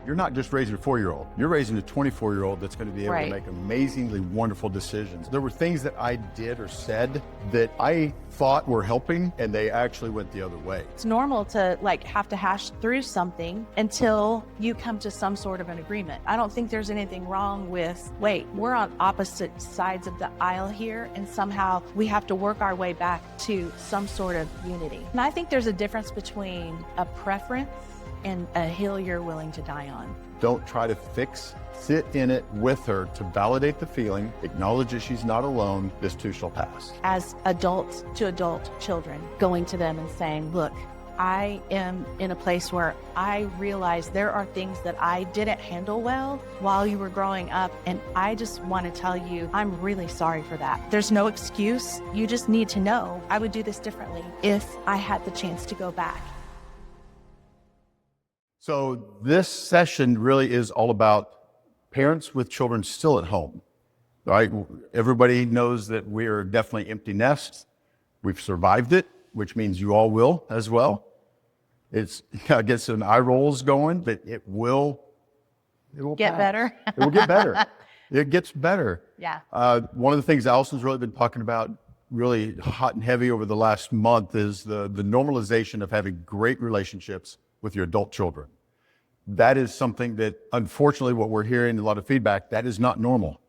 you're not just raising a 4-year-old, you're raising a 24-year-old that's going to be able to make amazingly wonderful decisions. There were things that I did or said that I thought were helping, and they actually went the other way. It's normal to have to hash through something until you come to some sort of an agreement. I don't think there's anything wrong with, wait, we're on opposite sides of the aisle here, and somehow we have to work our way back to some sort of unity. And I think there's a difference between a preference and a hill you're willing to die on. Don't try to fix, sit in it with her to validate the feeling, acknowledge that she's not alone, this too shall pass. As adults to adult children, going to them and saying, look, I am in a place where I realize there are things that I didn't handle well while you were growing up, and I just want to tell you, I'm really sorry for that. There's no excuse. You just need to know I would do this differently if I had the chance to go back. So this session really is all about parents with children still at home, right? Everybody knows that we are definitely empty nests. We've survived it, which means you all will as well. I get some eye rolls going, but it will get better. It will get better. It gets better. Yeah. One of the things Allison's really been talking about really hot and heavy over the last month is the normalization of having great relationships with your adult children. That is something that, unfortunately, what we're hearing, a lot of feedback, that is not normal.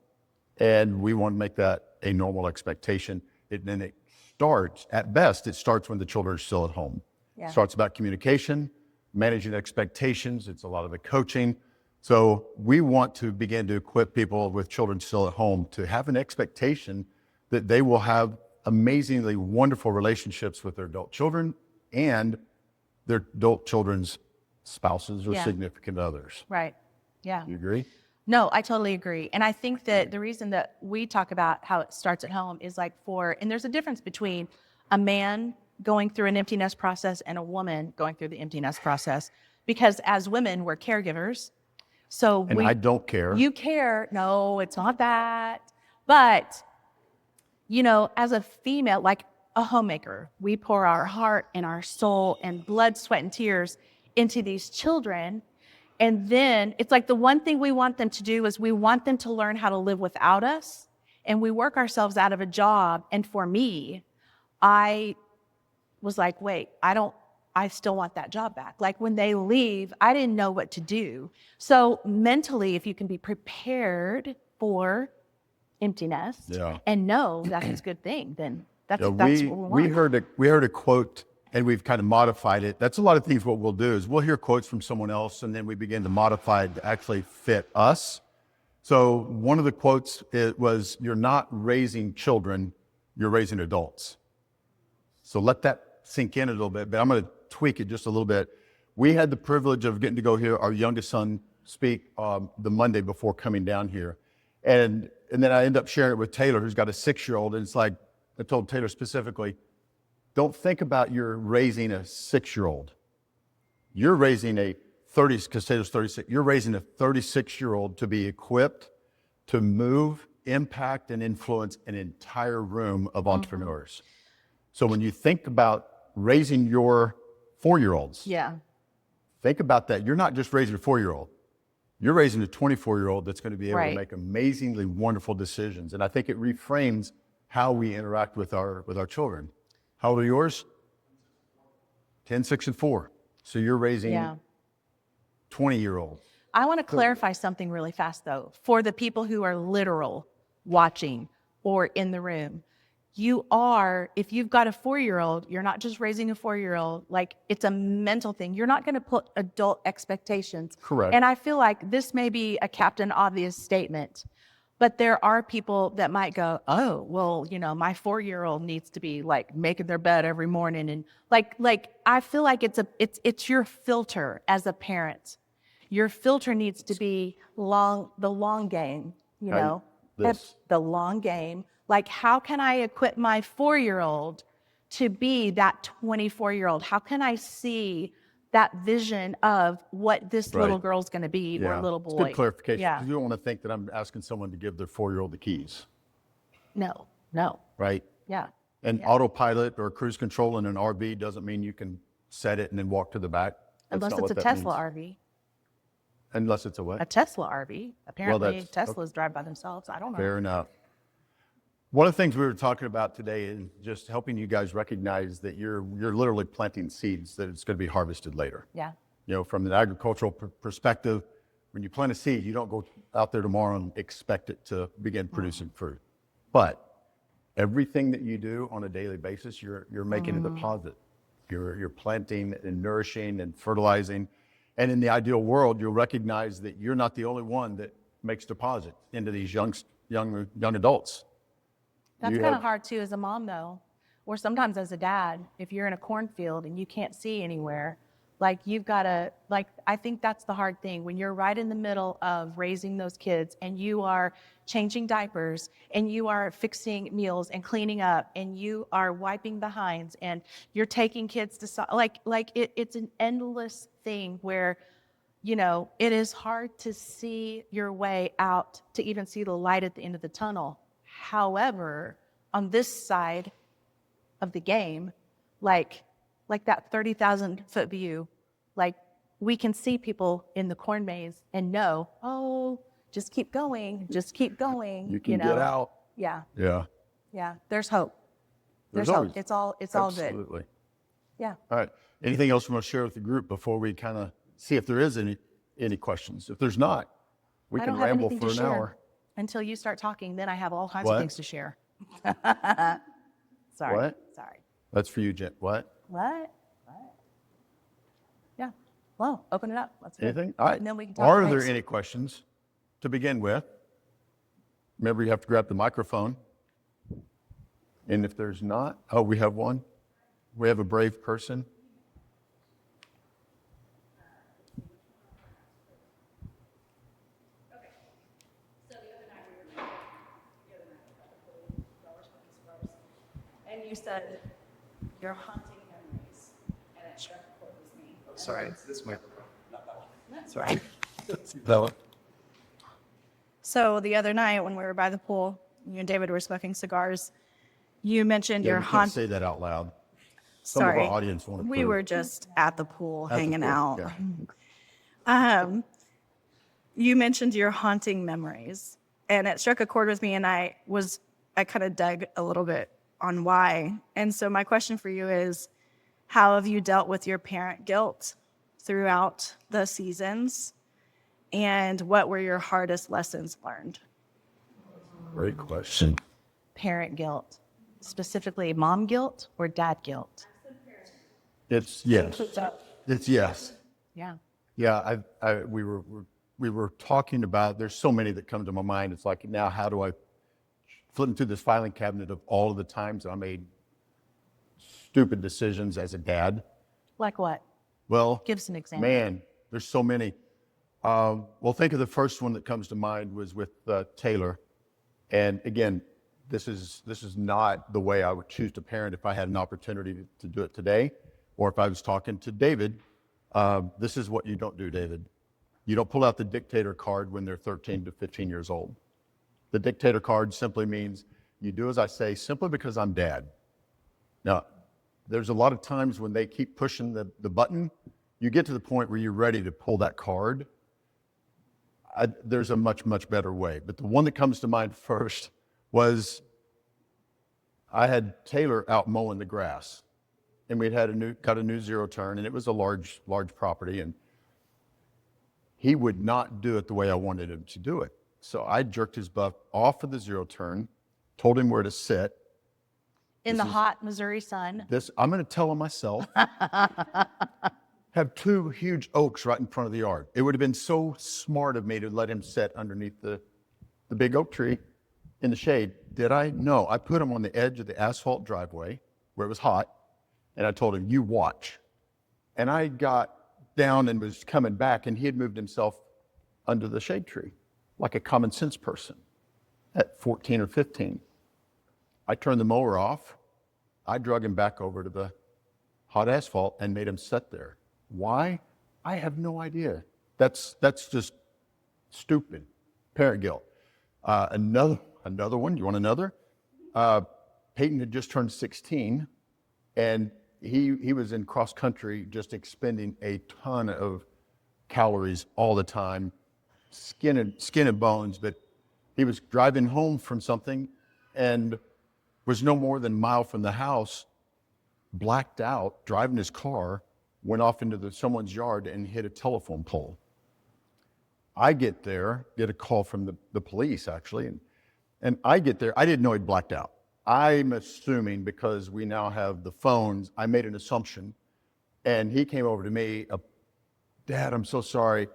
And we want to make that a normal expectation. And it starts, at best, it starts when the children are still at home. Yeah. It starts about communication, managing expectations. It's a lot of the coaching. So we want to begin to equip people with children still at home to have an expectation that they will have amazingly wonderful relationships with their adult children and their adult children's spouses or significant others. Right. Yeah. You agree? No, I totally agree. And I think that the reason that we talk about how it starts at home is and there's a difference between a man going through an empty nest process and a woman going through the empty nest process. Because as women, we're caregivers. And I don't care. You care. No, it's not that. But, as a female, like a homemaker, we pour our heart and our soul and blood, sweat, and tears into these children. And then it's like the one thing we want them to do is we want them to learn how to live without us. And we work ourselves out of a job. And for me, I was like, wait, I still want that job back. Like when they leave, I didn't know what to do. So mentally, if you can be prepared for emptiness and know that's a good thing, then that's what we want. We heard a quote, and we've kind of modified it. That's a lot of things. What we'll do is we'll hear quotes from someone else, and then we begin to modify it to actually fit us. So one of the quotes was, you're not raising children, you're raising adults. So let that sink in a little bit, but I'm going to tweak it just a little bit. We had the privilege of getting to go hear our youngest son speak the Monday before coming down here. And then I end up sharing it with Taylor, who's got a 6-year-old. And it's like, I told Taylor specifically, don't think about you're raising a 6-year-old. You're raising because Taylor's 36, you're raising a 36-year-old to be equipped to move, impact, and influence an entire room of entrepreneurs. So when you think about raising your 4-year-olds, think about that. You're not just raising a 4-year-old. You're raising a 24-year-old that's going to be able to make amazingly wonderful decisions. And I think it reframes how we interact with our children. How old are yours? 10, 6, and 4. So you're raising 20-year-olds. I want to clarify something really fast, though, for the people who are literal watching or in the room. If you've got a 4-year-old, you're not just raising a 4-year-old, like it's a mental thing. You're not going to put adult expectations. Correct. And I feel like this may be a Captain Obvious statement, but there are people that might go, oh, well, my 4-year-old needs to be like making their bed every morning. And like, I feel like it's your filter as a parent. Your filter needs to be the long game, the long game. Like, how can I equip my 4-year-old to be that 24-year-old? How can I see that vision of what this little girl's going to be or little boy? It's good clarification. Yeah. You don't want to think that I'm asking someone to give their 4-year-old the keys. No. Right? Yeah. And autopilot or cruise control in an RV doesn't mean you can set it and then walk to the back. Unless it's a Tesla RV. Unless it's a A what? Tesla RV. Apparently, that's- Teslas drive by themselves. I don't know. Fair enough. One of the things we were talking about today is just helping you guys recognize that you're literally planting seeds that it's going to be harvested later. Yeah. You know, from an agricultural perspective, when you plant a seed, you don't go out there tomorrow and expect it to begin producing fruit. But everything that you do on a daily basis, you're making a deposit. You're planting and nourishing and fertilizing. And in the ideal world, you'll recognize that you're not the only one that makes deposits into these young adults. That's You kind of have- hard too as a mom though, or sometimes as a dad, if you're in a cornfield and you can't see anywhere, like you've got to, like, I think that's the hard thing when you're right in the middle of raising those kids and you are changing diapers and you are fixing meals and cleaning up and you are wiping behinds and you're taking kids to, it's an endless thing where, you know, it is hard to see your way out to even see the light at the end of the tunnel. However, on this side of the game, like that 30,000-foot view, like we can see people in the corn maze and know, oh, just keep going, You can get out. Yeah, Yeah. yeah. There's hope. There's There's always- hope. It's all good. Absolutely. Yeah. All right. Anything else you want to share with the group before we kind of see if there is any questions? If there's not, we I can don't have ramble anything for to an share hour. until you start talking. Then I have all kinds What? of things to share. Sorry. What? Sorry. That's for you, Jen. What? What? Yeah. Well, open it up. Let's go. Anything? All right. And then we can talk Are to there Lance. any questions to begin with? Remember, you have to grab the microphone. And if there's not, oh, we have one. We have a brave person. And you said your haunting memories, and it struck a chord with me. Sorry, this microphone. That's right. That one. So the other night when we were by the pool, you and David were smoking cigars. You mentioned Yeah, your we can't haunting. say that out loud. Some Sorry, of our audience want to we were just at the pool hanging out. You mentioned your haunting memories, and it struck a chord with me, and I kind of dug a little bit on why. And so my question for you is, how have you dealt with your parent guilt throughout the seasons, and what were your hardest lessons learned? Great question. Parent guilt, specifically mom guilt or dad guilt? It's yes. It's yes. Yeah. Yeah, we were talking about, there's so many that come to my mind. It's like, now how do I flip through this filing cabinet of all of the times I made stupid decisions as a dad? Like what? Well, Give us an example. man, there's so many. Well, think of the first one that comes to mind was with Taylor. And again, this is not the way I would choose to parent if I had an opportunity to do it today, or if I was talking to David. This is what you don't do, David. You don't pull out the dictator card when they're 13 to 15 years old. The dictator card simply means you do as I say simply because I'm dad. Now, there's a lot of times when they keep pushing the button, you get to the point where you're ready to pull that card. There's a much, much better way. But the one that comes to mind first was I had Taylor out mowing the grass, and we'd got a new zero turn, and it was a large property, and he would not do it the way I wanted him to do it. So I jerked his butt off of the zero turn, told him where to sit. In the hot Missouri sun. I'm going to tell him myself. Have two huge oaks right in front of the yard. It would have been so smart of me to let him sit underneath the big oak tree in the shade. Did I? No. I put him on the edge of the asphalt driveway where it was hot, and I told him, you watch. And I got down and was coming back, and he had moved himself under the shade tree like a common sense person at 14 or 15. I turned the mower off. I drug him back over to the hot asphalt and made him sit there. Why? I have no idea. That's just stupid. Parent guilt. Another one. You want another? Peyton had just turned 16, and he was in cross country, just expending a ton of calories all the time, skin and bones. But he was driving home from something and was no more than a mile from the house, blacked out, driving his car, went off into someone's yard and hit a telephone pole. I get there, get a call from the police actually, and I get there, I didn't know he'd blacked out. I'm assuming because we now have the phones, I made an assumption, and he came over to me, Dad, I'm so sorry.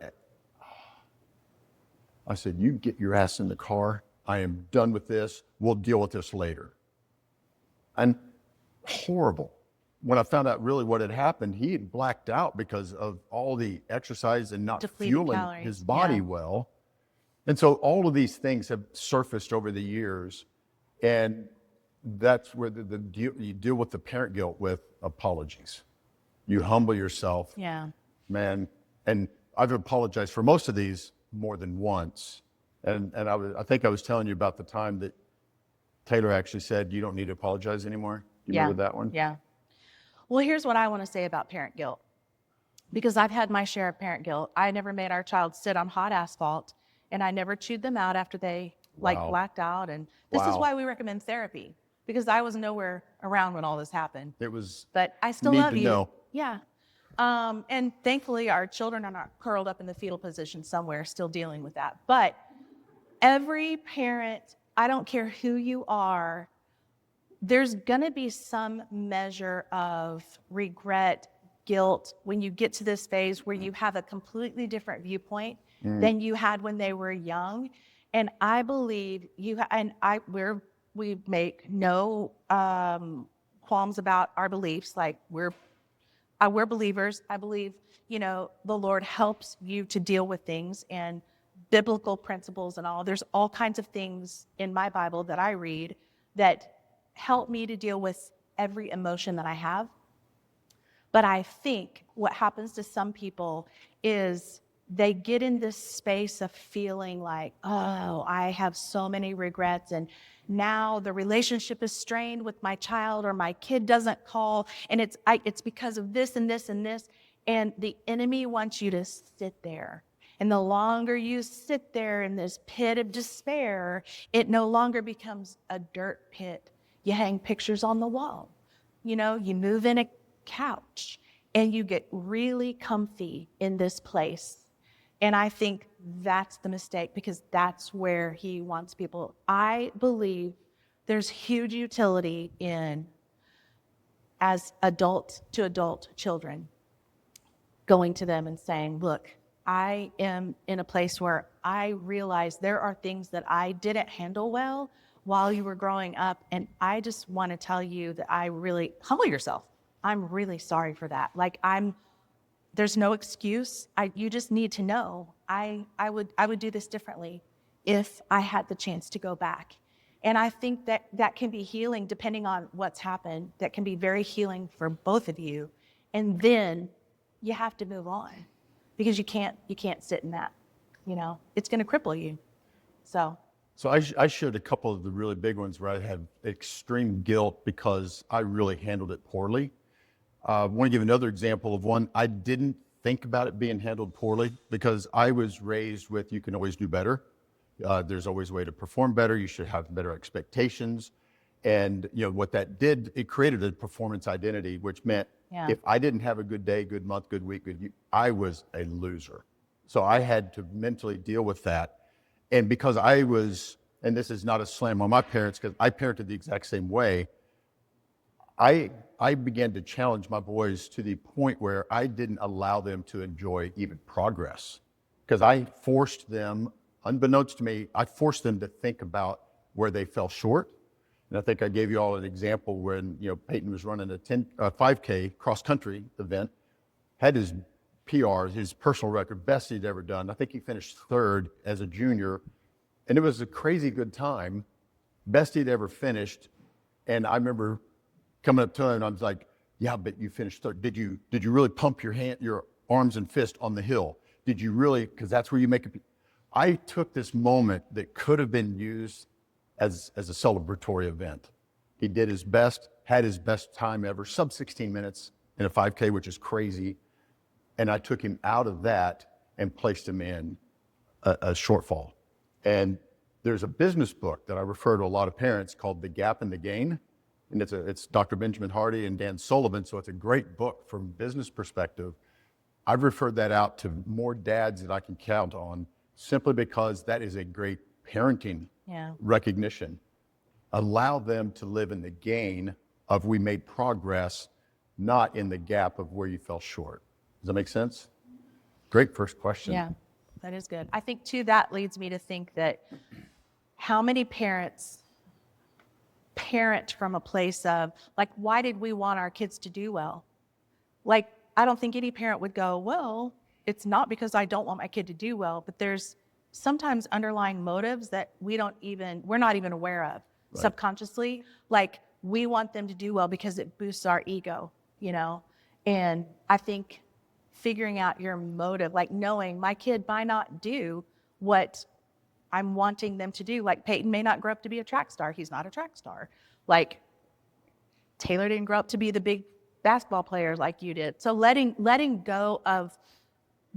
I said, you get your ass in the car. I am done with this. We'll deal with this later. And horrible. When I found out really what had happened, he had blacked out because of all the exercise and not Depleted fueling calories. his body well. And so all of these things have surfaced over the years. And that's where you deal with the parent guilt with apologies. You humble yourself. Yeah. Man, and I've apologized for most of these more than once. And I think I was telling you about the time that Taylor actually said, you don't need to apologize anymore. You remember that one? Yeah. Well, here's what I want to say about parent guilt. Because I've had my share of parent guilt. I never made our child sit on hot asphalt, and I never chewed them out after they blacked out. And this is why we recommend therapy, because I was nowhere around when all this happened. It was. But I still need love to you. know. Yeah. And thankfully, our children are not curled up in the fetal position somewhere, still dealing with that. But every parent, I don't care who you are, there's going to be some measure of regret, guilt when you get to this phase where you have a completely different viewpoint than you had when they were young. And I believe we make no qualms about our beliefs. Like we're believers. I believe, the Lord helps you to deal with things and biblical principles and all. There's all kinds of things in my Bible that I read that help me to deal with every emotion that I have. But I think what happens to some people is they get in this space of feeling like, oh, I have so many regrets, and now the relationship is strained with my child, or my kid doesn't call, and it's because of this and this and this. And the enemy wants you to sit there. And the longer you sit there in this pit of despair, it no longer becomes a dirt pit. You hang pictures on the wall. You move in a couch and you get really comfy in this place. And I think that's the mistake, because that's where he wants people. I believe there's huge utility in, as adult to adult children, going to them and saying, look, I am in a place where I realize there are things that I didn't handle well while you were growing up. And I just want to tell you that humble yourself. I'm really sorry for that. There's no excuse. You just need to know I would do this differently if I had the chance to go back. And I think that can be healing depending on what's happened. That can be very healing for both of you. And then you have to move on, because you can't sit in that. It's going to cripple you. So I shared a couple of the really big ones where I had extreme guilt because I really handled it poorly. I want to give another example of one. I didn't think about it being handled poorly because I was raised with, you can always do better. There's always a way to perform better. You should have better expectations. And what that did, it created a performance identity, which meant if I didn't have a good day, good month, good week, I was a loser. So I had to mentally deal with that. And because and this is not a slam on my parents, because I parented the exact same way, I began to challenge my boys to the point where I didn't allow them to enjoy even progress. Because I forced them, unbeknownst to me, I forced them to think about where they fell short. And I think I gave you all an example when, Peyton was running a 5K cross-country event, had his PR, his personal record, best he'd ever done. I think he finished third as a junior, and it was a crazy good time, best he'd ever finished. And I remember coming up to him, and I was like, yeah, but you finished third. Did you really pump your arms and fist on the hill? Did you really, because that's where you make it. I took this moment that could have been used as a celebratory event. He did his best, had his best time ever, sub 16 minutes in a 5K, which is crazy. And I took him out of that and placed them in a shortfall. And there's a business book that I refer to a lot of parents called The Gap and the Gain. And it's Dr. Benjamin Hardy and Dan Sullivan. So it's a great book from a business perspective. I've referred that out to more dads that I can count on, simply because that is a great parenting recognition. Allow them to live in the gain of we made progress, not in the gap of where you fell short. Does that make sense? Great first question. Yeah, that is good. I think too, that leads me to think that how many parents parent from a place of like, why did we want our kids to do well? Like, I don't think any parent would go, well, it's not because I don't want my kid to do well, but there's sometimes underlying motives that we're not even aware of subconsciously. Like, we want them to do well because it boosts our ego, And I think figuring out your motive, like knowing my kid might not do what I'm wanting them to do. Like Peyton may not grow up to be a track star. He's not a track star. Like Taylor didn't grow up to be the big basketball player like you did. So letting go of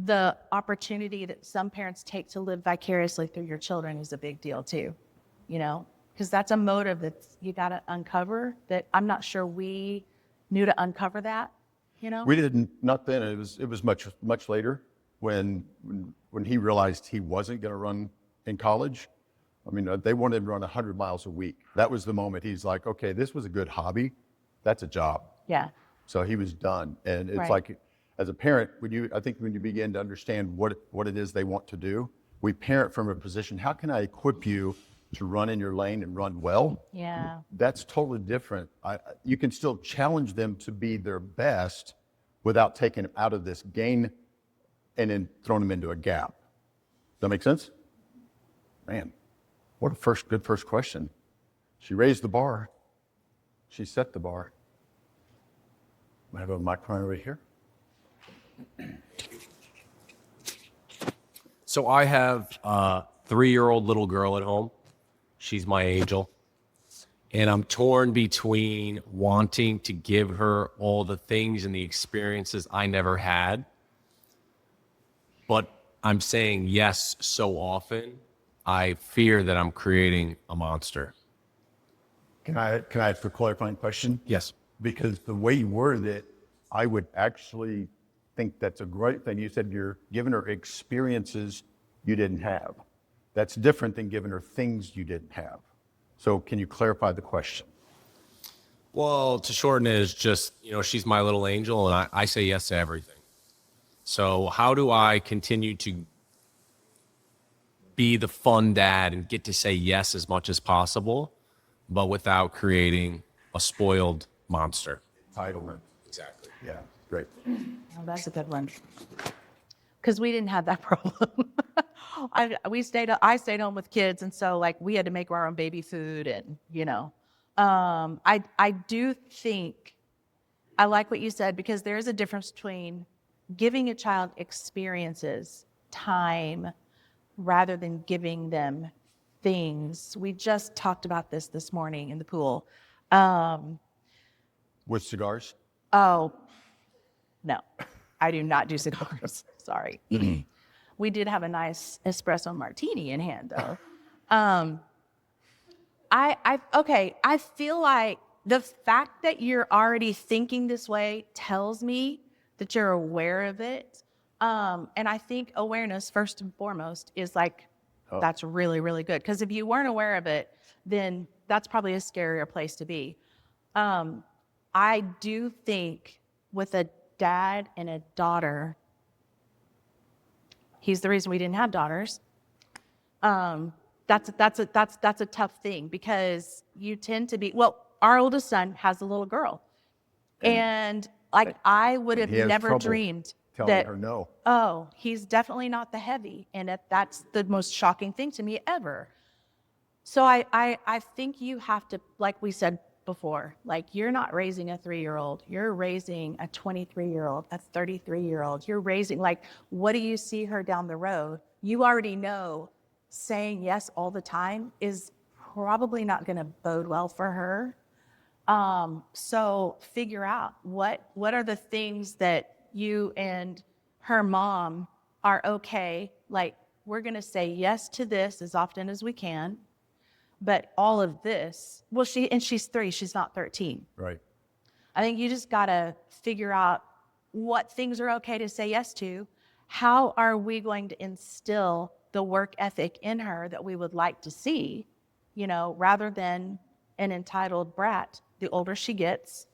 the opportunity that some parents take to live vicariously through your children is a big deal too, because that's a motive that you got to uncover that I'm not sure we knew to uncover that, We didn't, not then. It was much later when he realized he wasn't going to run in college. I mean, they wanted him to run 100 miles a week. That was the moment he's like, okay, this was a good hobby. That's a job. Yeah. So he was done. And it's like, as a parent, when you begin to understand what it is they want to do, we parent from a position, how can I equip you to run in your lane and run well? Yeah. That's totally different. You can still challenge them to be their best without taking them out of this gain and then throwing them into a gap. Does that make sense? Man, what a good first question. She raised the bar. She set the bar. I have a microphone right here. So I have a 3-year-old little girl at home. She's my angel. And I'm torn between wanting to give her all the things and the experiences I never had. But I'm saying yes so often, I fear that I'm creating a monster. Can I ask a clarifying question? Yes. Because the way you worded it, I would actually think that's a great thing. You said you're giving her experiences you didn't have. That's different than giving her things you didn't have. So can you clarify the question? Well, to shorten it is just, she's my little angel and I say yes to everything. So how do I continue to be the fun dad and get to say yes as much as possible, but without creating a spoiled monster? Entitlement. Exactly. Yeah, great. Oh, that's a good one. Because we didn't have that problem. I stayed home with kids, and so like we had to make our own baby food, and I do think I like what you said, because there is a difference between giving a child experiences, time, rather than giving them things. We just talked about this morning in the pool. With cigars? Oh, no, I do not do cigars. Sorry. We did have a nice espresso martini in hand, though. I feel like the fact that you're already thinking this way tells me that you're aware of it. And I think awareness, first and foremost, is that's really, really good. Because if you weren't aware of it, then that's probably a scarier place to be. I do think with a dad and a daughter, he's the reason we didn't have daughters. That's a tough thing, because you tend to be, our oldest son has a little girl. And I would have never dreamed telling her no. Oh, he's definitely not the heavy. And that's the most shocking thing to me ever. So I think you have to, like we said before, you're not raising a 3-year-old, you're raising a 23-year-old, a 33-year-old. You're raising, what do you see her down the road? You already know saying yes all the time is probably not going to bode well for her. So figure out what are the things that you and her mom are okay. Like, we're going to say yes to this as often as we can. But all of this, well, she's 3, she's not 13. Right. I think you just got to figure out what things are okay to say yes to. How are we going to instill the work ethic in her that we would like to see, rather than an entitled brat the older she gets.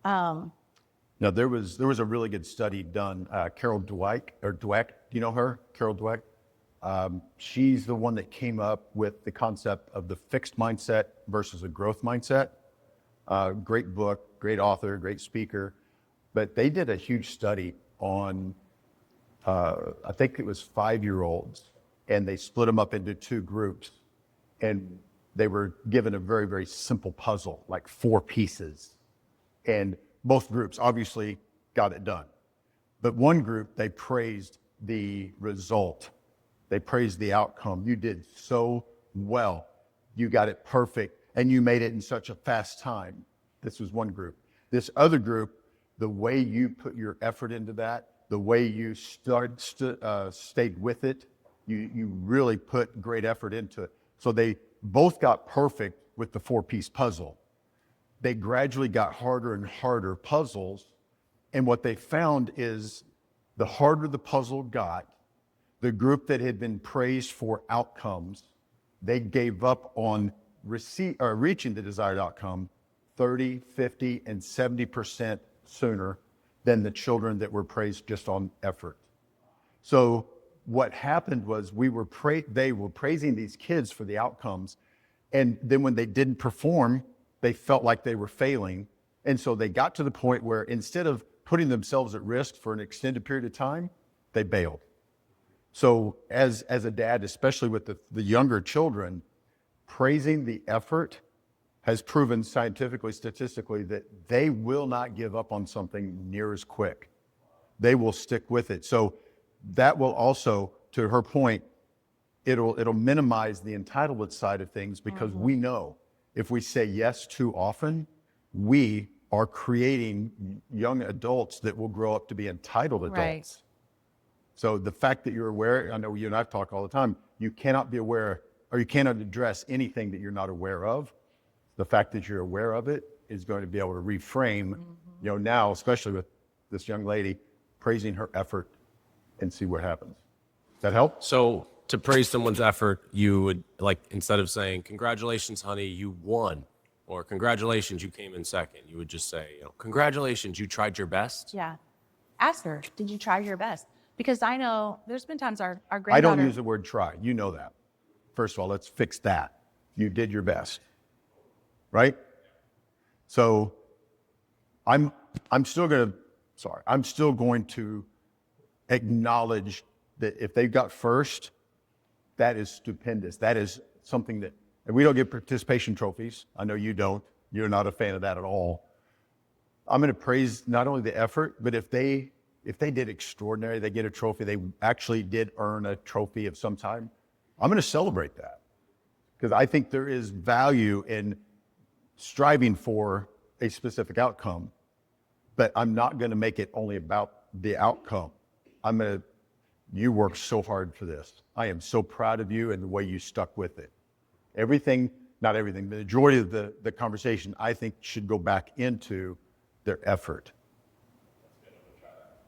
Now, there was a really good study done. Carol Dweck, do you know her? Carol Dweck? She's the one that came up with the concept of the fixed mindset versus a growth mindset. Great book, great author, great speaker. But they did a huge study on, I think it was 5-year-olds, and they split them up into 2 groups. And they were given a very, very simple puzzle, like 4 pieces. And both groups obviously got it done. But one group, they praised the result. They praised the outcome. You did so well. You got it perfect, and you made it in such a fast time. This was one group. This other group, the way you put your effort into that, the way you stayed with it, you really put great effort into it. So they both got perfect with the 4-piece puzzle. They gradually got harder and harder puzzles. And what they found is the harder the puzzle got, the group that had been praised for outcomes, they gave up on reaching the desired outcome 30, 50, and 70% sooner than the children that were praised just on effort. So what happened was they were praising these kids for the outcomes. And then when they didn't perform, they felt like they were failing. And so they got to the point where instead of putting themselves at risk for an extended period of time, they bailed. So as a dad, especially with the younger children, praising the effort has proven scientifically, statistically, that they will not give up on something near as quick. They will stick with it. So that will also, to her point, it'll minimize the entitlement side of things, because we know if we say yes too often, we are creating young adults that will grow up to be entitled adults. Right. So the fact that you're aware, I know you and I talk all the time, you cannot be aware, or you cannot address anything that you're not aware of. The fact that you're aware of it is going to be able to reframe, now, especially with this young lady, praising her effort and see what happens. Does that help? So to praise someone's effort, you would, like, instead of saying, congratulations, honey, you won, or congratulations, you came in second, you would just say, congratulations, you tried your best. Yeah. Ask her, did you try your best? Because I know there's been times our granddaughter... I don't use the word try. You know that. First of all, let's fix that. You did your best. Right? So I'm still going to acknowledge that if they got first, that is stupendous. That is something that, and we don't get participation trophies. I know you don't. You're not a fan of that at all. I'm going to praise not only the effort, but if they did extraordinary, they get a trophy, they actually did earn a trophy of some time, I'm going to celebrate that. Because I think there is value in striving for a specific outcome, but I'm not going to make it only about the outcome. You worked so hard for this. I am so proud of you and the way you stuck with it. Not everything, the majority of the conversation, I think, should go back into their effort.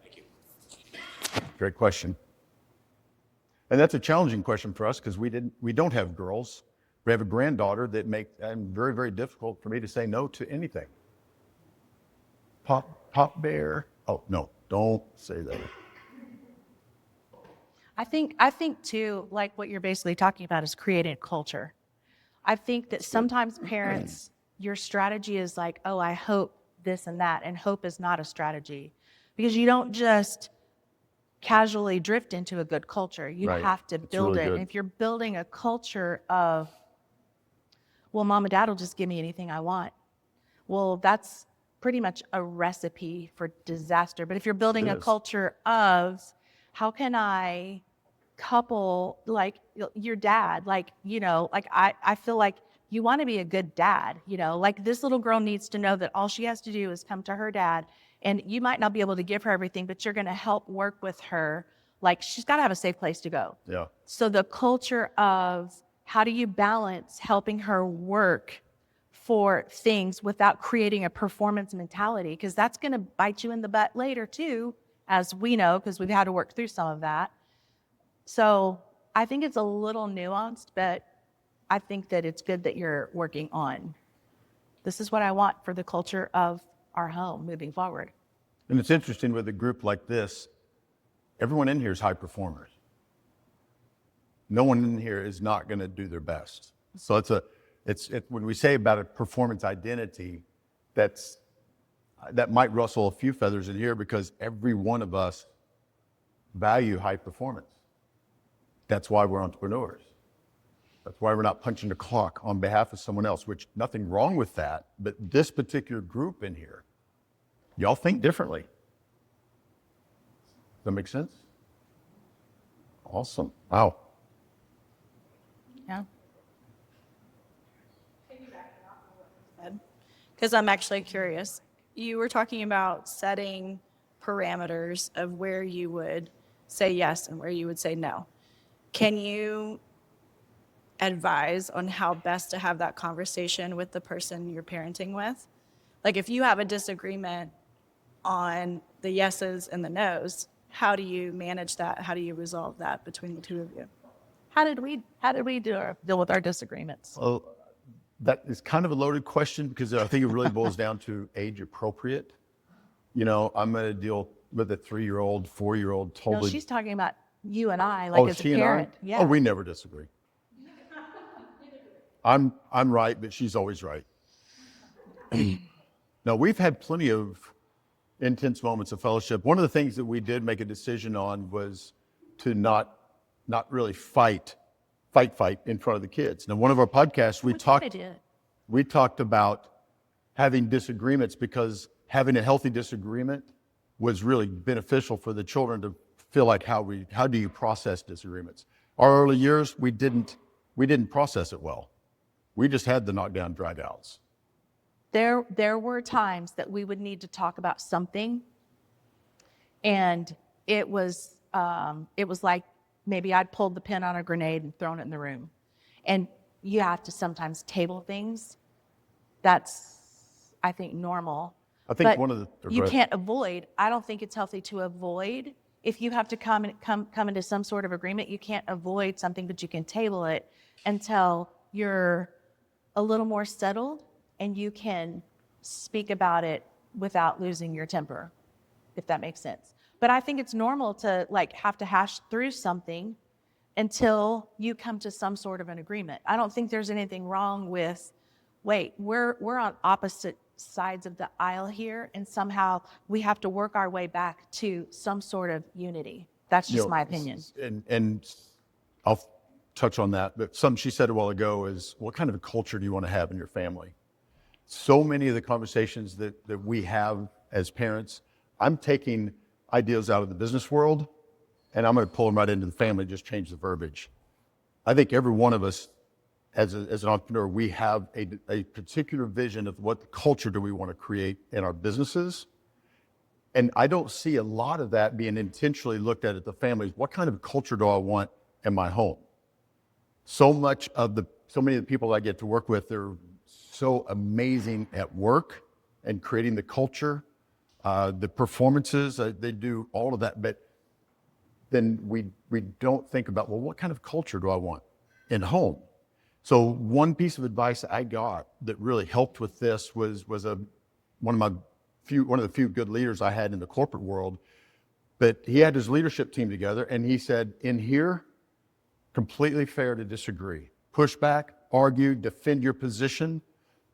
Thank you. Great question. And that's a challenging question for us, because we don't have girls. We have a granddaughter that makes it very, very difficult for me to say no to anything. Pop bear. Oh, no, don't say that. I think too, like what you're basically talking about is creating a culture. I think that sometimes parents, your strategy is like, oh, I hope this and that, and hope is not a strategy, because you don't just casually drift into a good culture. You Right. have to build really it. good. And if you're building a culture of, well, mom and dad will just give me anything I want, well, that's pretty much a recipe for disaster. But if you're building It a is. culture of, how can I couple, like your dad, I feel like you want to be a good dad, like this little girl needs to know that all she has to do is come to her dad, and you might not be able to give her everything, but you're going to help work with her Like, she's got to have a safe place to go. Yeah. So the culture of how do you balance helping her work for things without creating a performance mentality? Because that's going to bite you in the butt later too, as we know, because we've had to work through some of that. So I think it's a little nuanced, but I think that it's good that you're working on. This is what I want for the culture of our home moving forward. And it's interesting with a group like this, everyone in here is high performers. No one in here is not going to do their best. So it's when we say about a performance identity, that might rustle a few feathers in here because every one of us value high performance. That's why we're entrepreneurs. That's why we're not punching the clock on behalf of someone else, which nothing wrong with that. But this particular group in here, y'all think differently. Does that make sense? Awesome. Wow. Yeah. Because I'm actually curious. You were talking about setting parameters of where you would say yes and where you would say no. Can you advise on how best to have that conversation with the person you're parenting with? Like, if you have a disagreement on the yeses and the nos, how do you manage that? How do you resolve that between the two of you? How did we deal with our disagreements? Well, that is kind of a loaded question because I think it really boils down to age appropriate. You know, I'm going to deal with a 3-year-old, 4-year-old, No, totally. she's talking about you and I, like as a she and I? parent. Yeah. Oh, we never disagree. I'm right, but she's always right. No, we've had plenty of intense moments of fellowship. One of the things that we did make a decision on was to not really fight in front of the kids. Now, one of our podcasts, we talked about having disagreements because having a healthy disagreement was really beneficial for the children to feel like how do you process disagreements. Our early years, we didn't process it well. We just had the knockdown drag outs. There were times that we would need to talk about something, and it was like maybe I'd pulled the pin on a grenade and thrown it in the room. And you have to sometimes table things. That's, I think, normal. I think but you can't avoid. I don't think it's healthy to avoid. If you have to come into some sort of agreement, you can't avoid something, but you can table it until you're a little more settled and you can speak about it without losing your temper, if that makes sense. But I think it's normal to have to hash through something until you come to some sort of an agreement. I don't think there's anything wrong with, we're on opposite sides of the aisle here, and somehow we have to work our way back to some sort of unity. That's just my opinion. And I'll touch on that, but something she said a while ago is, what kind of a culture do you want to have in your family? So many of the conversations that we have as parents, I'm taking ideas out of the business world, and I'm going to pull them right into the family, just change the verbiage. I think every one of us, as an entrepreneur, we have a particular vision of what culture do we want to create in our businesses. And I don't see a lot of that being intentionally looked at the families. What kind of culture do I want in my home? So many of the people I get to work with, they're so amazing at work and creating the culture, the performances, they do all of that. But then we don't think about, well, what kind of culture do I want in home? So one piece of advice I got that really helped with this was one of the few good leaders I had in the corporate world. But he had his leadership team together, and he said, in here, completely fair to disagree. Push back, argue, defend your position.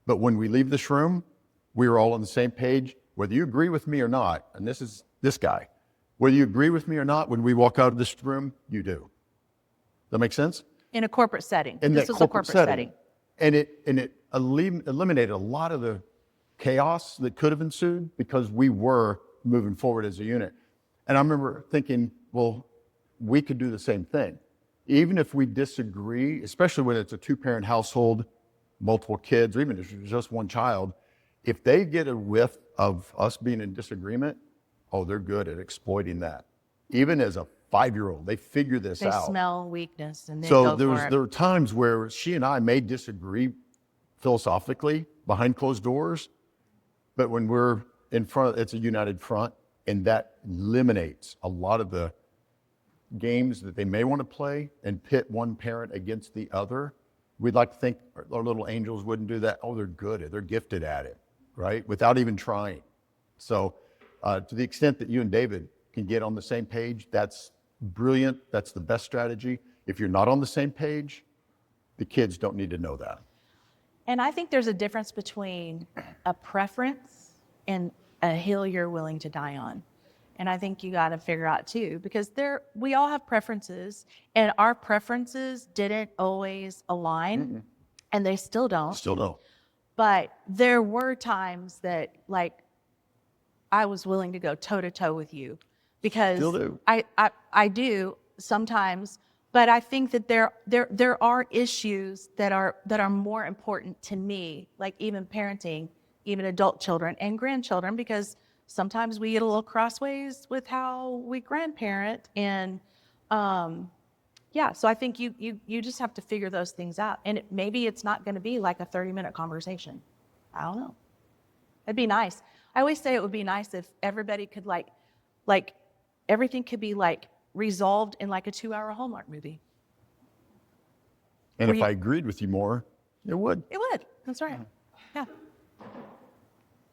But when we leave this room, we are all on the same page, whether you agree with me or not. And this is this guy. Whether you agree with me or not, when we walk out of this room, you do. That make sense? In a corporate setting. This was a corporate setting. And it eliminated a lot of the chaos that could have ensued because we were moving forward as a unit. And I remember thinking, well, we could do the same thing. Even if we disagree, especially when it's a 2-parent household, multiple kids, or even if it's just one child, if they get a whiff of us being in disagreement, oh, they're good at exploiting that. Even as a 5-year-old. They figure this They out. smell weakness and they So go for it. there were times where she and I may disagree philosophically behind closed doors, but when we're in front, it's a united front, and that eliminates a lot of the games that they may want to play and pit one parent against the other. We'd like to think our little angels wouldn't do that. Oh, they're good. They're gifted at it, right? Without even trying. So to the extent that you and David can get on the same page, that's brilliant. That's the best strategy. If you're not on the same page, the kids don't need to know that. And I think there's a difference between a preference and a hill you're willing to die on. And I think you got to figure out too, because we all have preferences, and our preferences didn't always align, and they still don't. Still don't. But there were times that, like, I was willing to go toe to toe with you, because Still do. I do sometimes. But I think that there are issues that are more important to me, like even parenting, even adult children and grandchildren, because sometimes we get a little crossways with how we grandparent. And yeah, so I think you just have to figure those things out. And maybe it's not going to be like a 30-minute conversation. I don't know. It'd be nice. I always say it would be nice if everybody could like everything could be like resolved in like a 2-hour Hallmark movie. And if I agreed with you more, it would. It would. That's right. Yeah.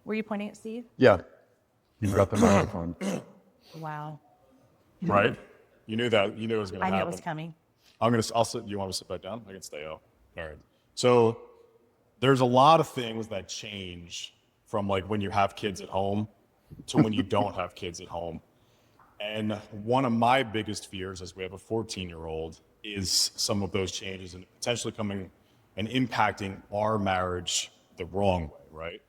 Were you pointing at Steve? Yeah. You've got the microphone. Wow. Right? You knew that. You knew it was going to I happen. knew it was coming. I'll sit. You want me to sit back down? I can stay up. All right. So there's a lot of things that change from like when you have kids at home to when you don't have kids at home. And one of my biggest fears, as we have a 14-year-old, is some of those changes and potentially coming and impacting our marriage the wrong way, right?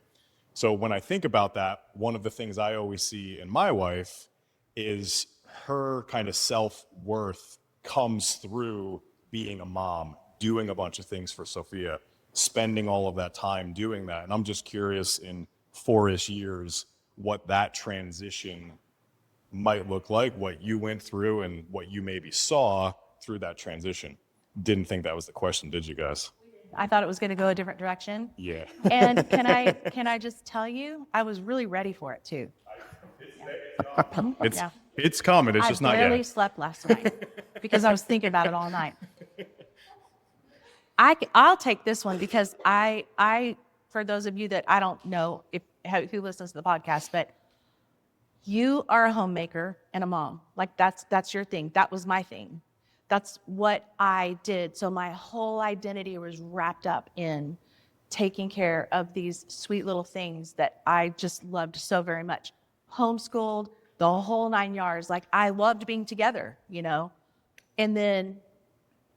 So when I think about that, one of the things I always see in my wife is her kind of self-worth comes through being a mom, doing a bunch of things for Sophia, spending all of that time doing that. And I'm just curious in 4-ish years what that transition might look like, what you went through and what you maybe saw through that transition. Didn't think that was the question, did you guys? I thought it was going to go a different direction. Yeah. And can I just tell you, I was really ready for it too. It's coming. It's I just not barely yet. slept last night because I was thinking about it all night. I'll take this one because I for those of you that I don't know who listens to the podcast, but you are a homemaker and a mom. Like that's your thing. That was my thing. That's what I did. So my whole identity was wrapped up in taking care of these sweet little things that I just loved so very much. Homeschooled, the whole 9 yards. Like I loved being together, you know? And then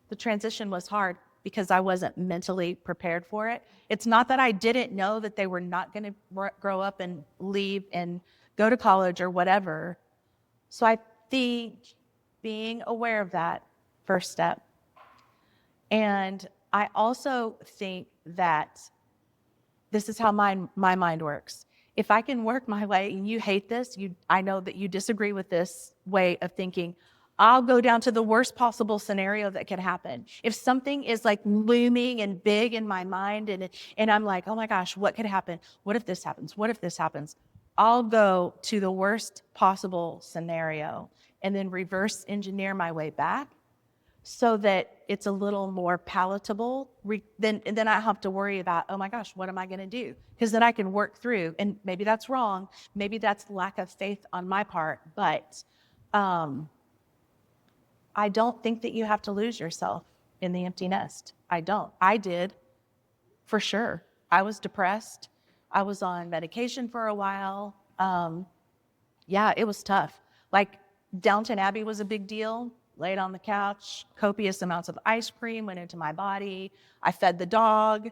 the transition was hard because I wasn't mentally prepared for it. It's not that I didn't know that they were not going to grow up and leave and go to college or whatever. So I think being aware of that, first step. And I also think that this is how my mind works. If I can work my way, and you hate this, I know that you disagree with this way of thinking, I'll go down to the worst possible scenario that could happen. If something is like looming and big in my mind and I'm like, oh my gosh, what could happen? What if this happens? What if this happens? I'll go to the worst possible scenario and then reverse engineer my way back so that it's a little more palatable. Then I have to worry about, oh my gosh, what am I going to do? Because then I can work through, and maybe that's wrong. Maybe that's lack of faith on my part, but I don't think that you have to lose yourself in the empty nest. I don't. I did, for sure. I was depressed. I was on medication for a while. Yeah, it was tough. Like Downton Abbey was a big deal. Laid on the couch, copious amounts of ice cream went into my body. I fed the dog.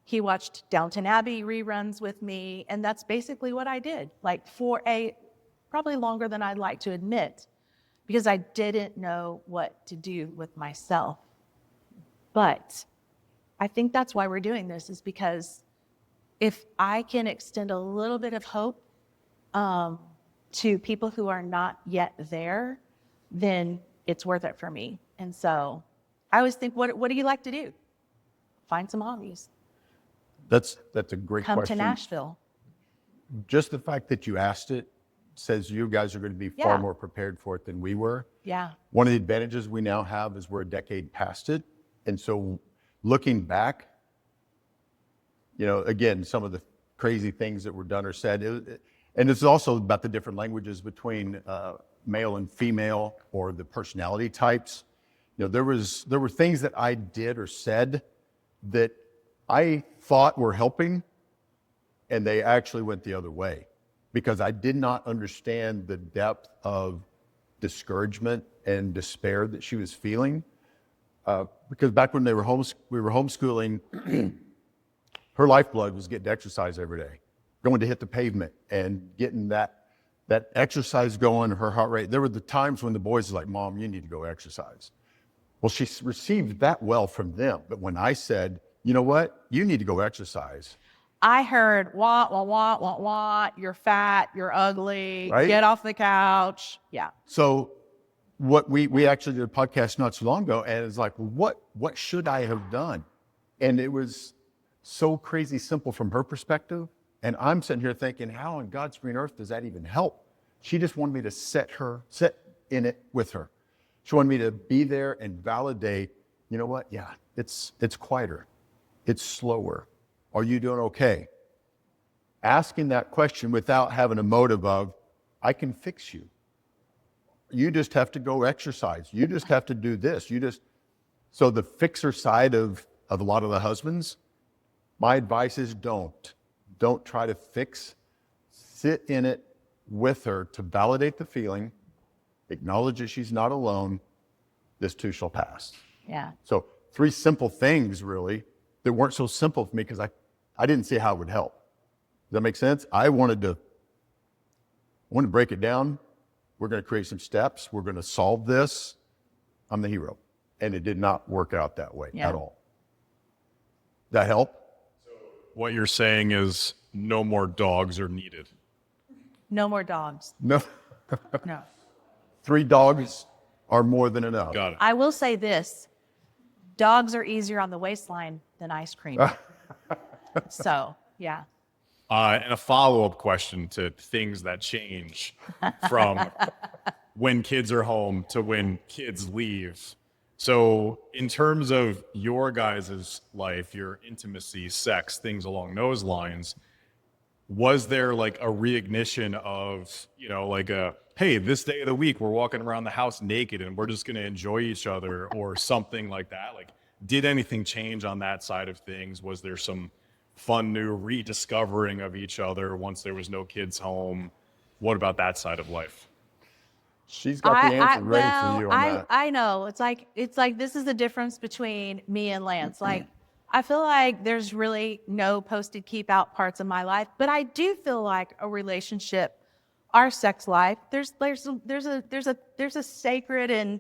He watched Downton Abbey reruns with me. And that's basically what I did, like for probably longer than I'd like to admit, because I didn't know what to do with myself. But I think that's why we're doing this, is because if I can extend a little bit of hope to people who are not yet there, then it's worth it for me. And so I always think, what do you like to do? Find some hobbies. That's a great Come question. to Nashville. Just the fact that you asked it says you guys are going to be far Yeah. more prepared for it than we were. Yeah. One of the advantages we now have is we're a decade past it. And so looking back, again, some of the crazy things that were done or said, and it's also about the different languages between male and female, or the personality types. There were things that I did or said that I thought were helping, and they actually went the other way, because I did not understand the depth of discouragement and despair that she was feeling. Because back when we were homeschooling, her lifeblood was getting to exercise every day, going to hit the pavement and getting that exercise going, her heart rate. There were the times when the boys were like, "Mom, you need to go exercise." Well, she received that well from them. But when I said, "You know what? You need to go exercise," I heard, wah, wah, wah, wah, wah, you're fat, you're ugly, Right? get off the couch. Yeah. So what we actually did a podcast not so long ago, and it's like, what should I have done? And it was so crazy simple from her perspective. And I'm sitting here thinking, how on God's green earth does that even help? She just wanted me to sit in it with her. She wanted me to be there and validate, you know what? Yeah, it's quieter. It's slower. Are you doing okay? Asking that question without having a motive of, I can fix you. You just have to go exercise. You just have to do this. So the fixer side of a lot of the husbands, my advice is don't try to fix. Sit in it with her to validate the feeling, acknowledge that she's not alone. This too shall pass. Yeah. So 3 simple things really that weren't so simple for me, because I didn't see how it would help. Does that make sense? I wanted to break it down. We're going to create some steps. We're going to solve this. I'm the hero. And it did not work out that way at all. That help? What you're saying is no more dogs are needed. No more dogs. No. No. 3 dogs are more than enough. Got it. I will say this. Dogs are easier on the waistline than ice cream. So, yeah. And a follow-up question to things that change from when kids are home to when kids leave. So in terms of your guys' life, your intimacy, sex, things along those lines, was there like a reignition of, like hey, this day of the week, we're walking around the house naked and we're just going to enjoy each other, or something like that? Like, did anything change on that side of things? Was there some fun new rediscovering of each other once there was no kids home? What about that side of life? She's got the answer ready for you on that. I know. It's like this is the difference between me and Lance. Like, I feel like there's really no posted keep out parts of my life, but I do feel like a relationship, our sex life, there's a sacred and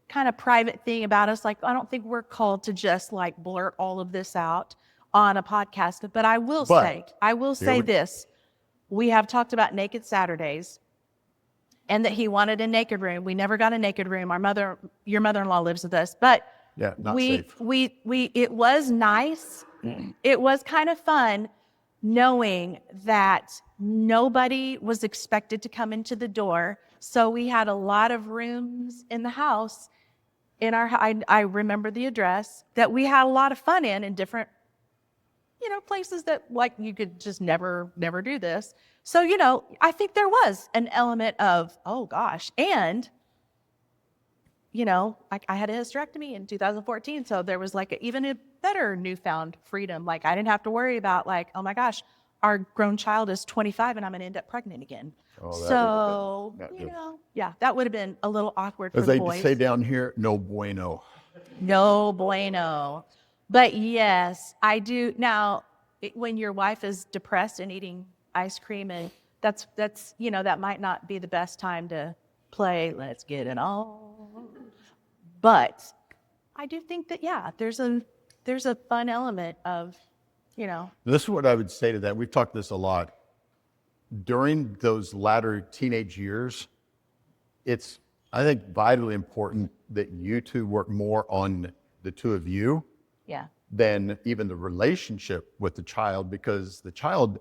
kind of private thing about us. Like, I don't think we're called to just like blurt all of this out on a podcast. But I will say this. We have talked about naked Saturdays, and that he wanted a naked room. We never got a naked room. Your mother-in-law lives with us, but Yeah, not safe. it was nice. It was kind of fun knowing that nobody was expected to come into the door. So we had a lot of rooms in the house. I remember the address that we had a lot of fun in different, places that like you could just never do this. So, I think there was an element of, oh gosh. And, I had a hysterectomy in 2014. So there was like even a better newfound freedom. Like, I didn't have to worry about like, oh my gosh, our grown child is 25 and I'm going to end up pregnant again. Oh, that would've been not good. That would have been a little awkward for As the they boys. say down here, no bueno. No bueno. But yes, I do. Now, when your wife is depressed and eating ice cream, and that's that might not be the best time to play Let's Get It On. But I do think that, there's a fun element of, This is what I would say to that. We've talked this a lot. During those latter teenage years, it's I think vitally important that you two work more on the two of you Yeah. than even the relationship with the child, because the child,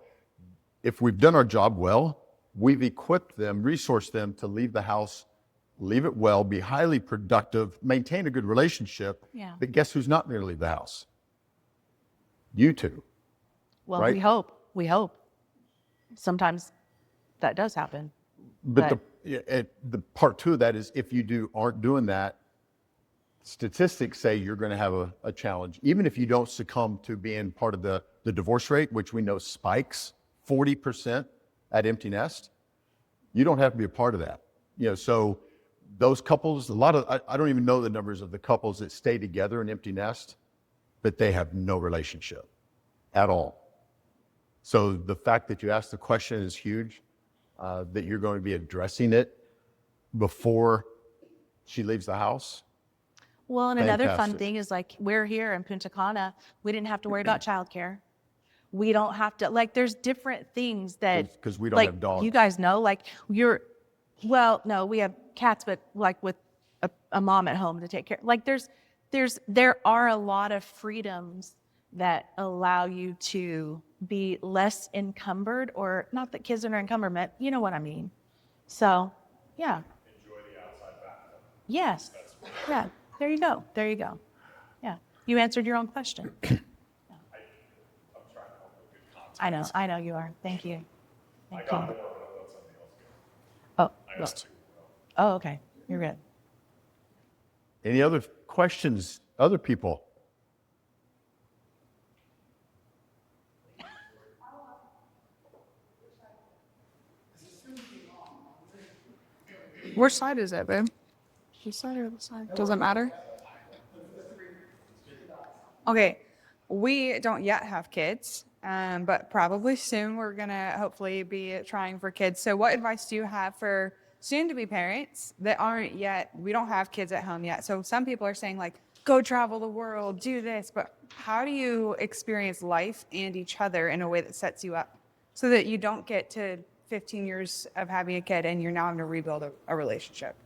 if we've done our job well, we've equipped them, resourced them to leave the house, leave it well, be highly productive, maintain a good relationship. Yeah. But guess who's not going to leave the house? You two. Well, Right. we hope. Sometimes that does happen. But the part two of that is if you aren't doing that, statistics say you're going to have a challenge. Even if you don't succumb to being part of the divorce rate, which we know spikes 40% at empty nest, you don't have to be a part of that. So those couples, I don't even know the numbers of the couples that stay together in empty nest, but they have no relationship at all. So the fact that you asked the question is huge, that you're going to be addressing it before she leaves the house. Well, and another fun Fantastic. thing is like we're here in Punta Cana. We didn't have to worry about childcare. We don't have to there's different things that 'Cause we don't have dogs. You guys know, no, we have cats, but like with a mom at home to take care. There are a lot of freedoms that allow you to be less encumbered, or not that kids are encumbered, but you know what I mean. So, yeah. Enjoy the outside bathtub. Yes. Yeah. There you go. Yeah. You answered your own question. I'm trying to help with good content. I know you are. Thank you. I Thank got you. more, but I'll let somebody else go. Oh, I asked two. oh, okay. You're good. Any other questions, other people? Which side is it, babe? This side or this side? Doesn't matter. Okay, we don't yet have kids, but probably soon we're gonna hopefully be trying for kids. So, what advice do you have for soon-to-be parents that aren't yet? We don't have kids at home yet. So, some people are saying like, go travel the world, do this, but how do you experience life and each other in a way that sets you up so that you don't get to 15 years of having a kid and you're now having to rebuild a relationship?